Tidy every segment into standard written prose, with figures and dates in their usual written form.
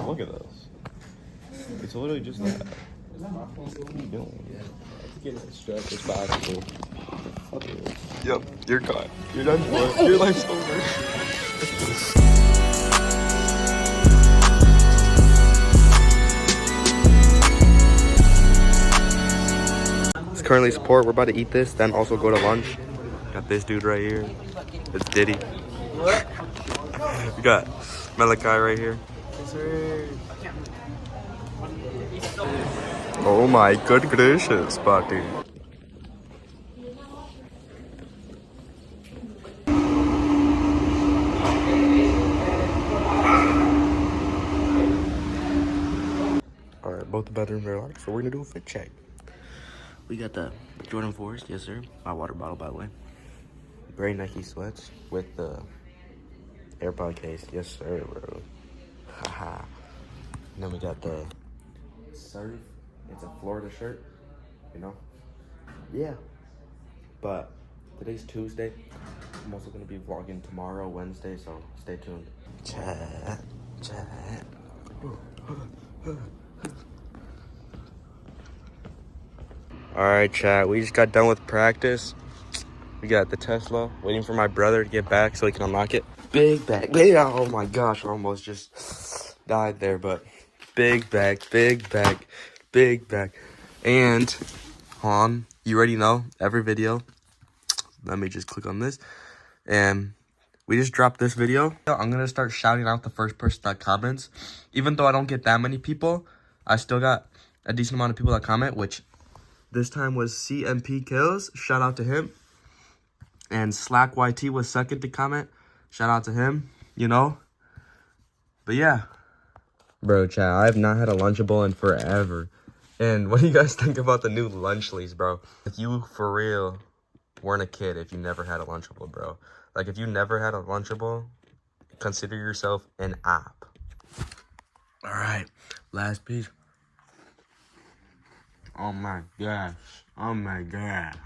Look at this. It's literally just that. What are you doing? Get it stressed. It's possible. Yep, you're caught. You're done for. Your life's over. It's currently support. We're about to eat this, then also go to lunch. Got this dude right here. It's Diddy. We got Malachi right here. Oh my good gracious, buddy. Alright, both the bedrooms are locked, so we're gonna do a fit check. We got the Jordan 4s, yes sir. My water bottle, by the way. Gray Nike sweats with the AirPod case, yes sir, bro. Haha. And then we got the Surf. It's a Florida shirt, you know? Yeah. But today's Tuesday. I'm also gonna be vlogging tomorrow, Wednesday, so stay tuned. Chat. Alright, chat. We just got done with practice. We got the Tesla, waiting for my brother to get back so he can unlock it. Big bag. Oh my gosh, I almost just died there, but big bag. And, you already know, every video. Let me just click on this. And we just dropped this video. I'm going to start shouting out the first person that comments. Even though I don't get that many people, I still got a decent amount of people that comment, which this time was CMP Kills. Shout out to him. And Slack YT was second to comment. Shout out to him, you know. But yeah. Bro, chat, I have not had a Lunchable in forever. And what do you guys think about the new Lunchlies, bro? If you, for real, weren't a kid if you never had a Lunchable, bro. Like, if you never had a Lunchable, consider yourself an op. Alright, last piece. Oh my gosh. Oh my god.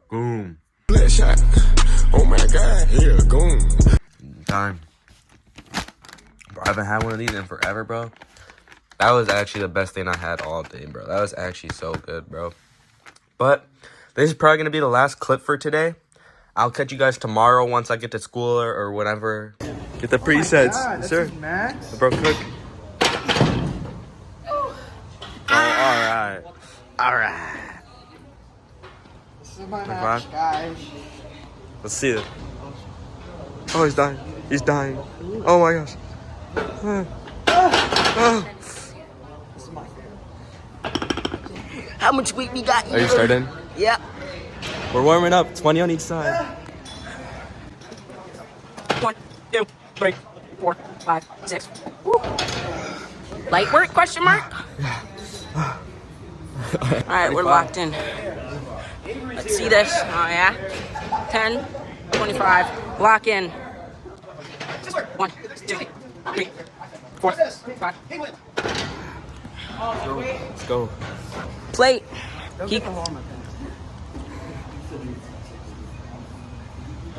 Boom. Bloodshot. Oh my god, here, goon. Time. Bro, I haven't had one of these in forever, bro. That was actually the best thing I had all day, bro. That was actually so good, bro. But this is probably going to be the last clip for today. I'll catch you guys tomorrow once I get to school or whenever. Get the presets. God, sir. Max. Bro, cook. Alright. This is my match, guys. Let's see it. Oh, he's dying. He's dying. Oh my gosh. This is my favorite. How much weight we got? Are you starting? Yep. We're warming up. 20 on each side. 1, 2, 3, 4, 5, 6. Woo. Light work? Question mark. All right, we're locked in. Let's see this. Oh yeah. 10, 25. Lock in. 1, 2, 3, 4, 5. Let's go. Plate. Keep. Oh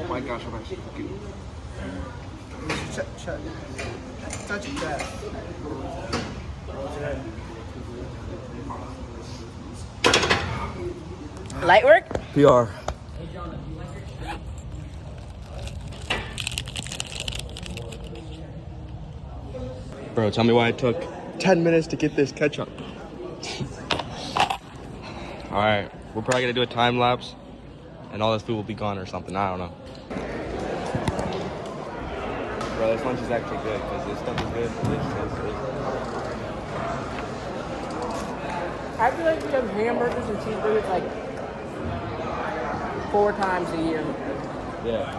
my gosh, I'm actually cooking. Touch your chest. Light work? PR. Bro, tell me why it took 10 minutes to get this ketchup. Alright, we're probably gonna do a time lapse and all this food will be gone or something. I don't know. Bro, this lunch is actually good because this stuff is good. This stuff is good. I feel like we have hamburgers and cheeseburgers like 4 times a year. Yeah.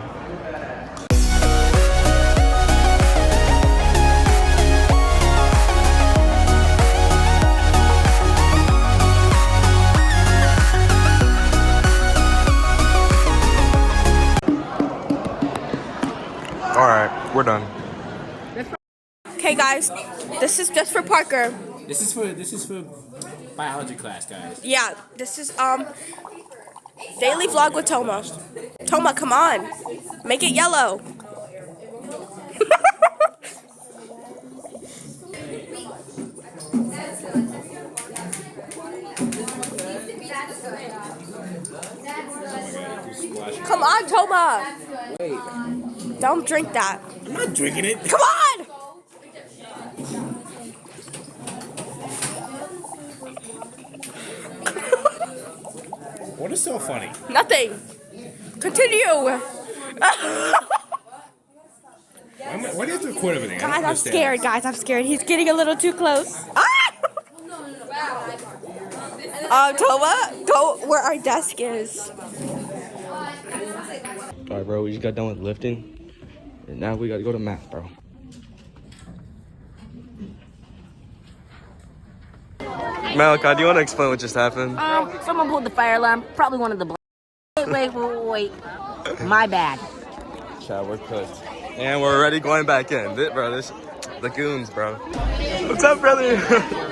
All right, we're done. Okay, guys, this is just for Parker. This is for biology class, guys. Yeah, this is daily vlog with Toma. Toma, come on, make it yellow. Come on, Toma. Wait, Don't drink that. I'm not drinking it. Come on. What is so funny? Nothing. Continue. Why do you have to record everything? I don't Guys, I'm understand. scared. Guys, I'm scared. He's getting a little too close. Toma, go where our desk is. Alright, bro, we just got done with lifting. And now we gotta go to math, bro. Malachi, do you want to explain what just happened? Someone pulled the fire alarm. Probably one of the. Wait. My bad. Chad, we're cooked. And we're already going back in. Bro, this the goons, bro. What's up, brother?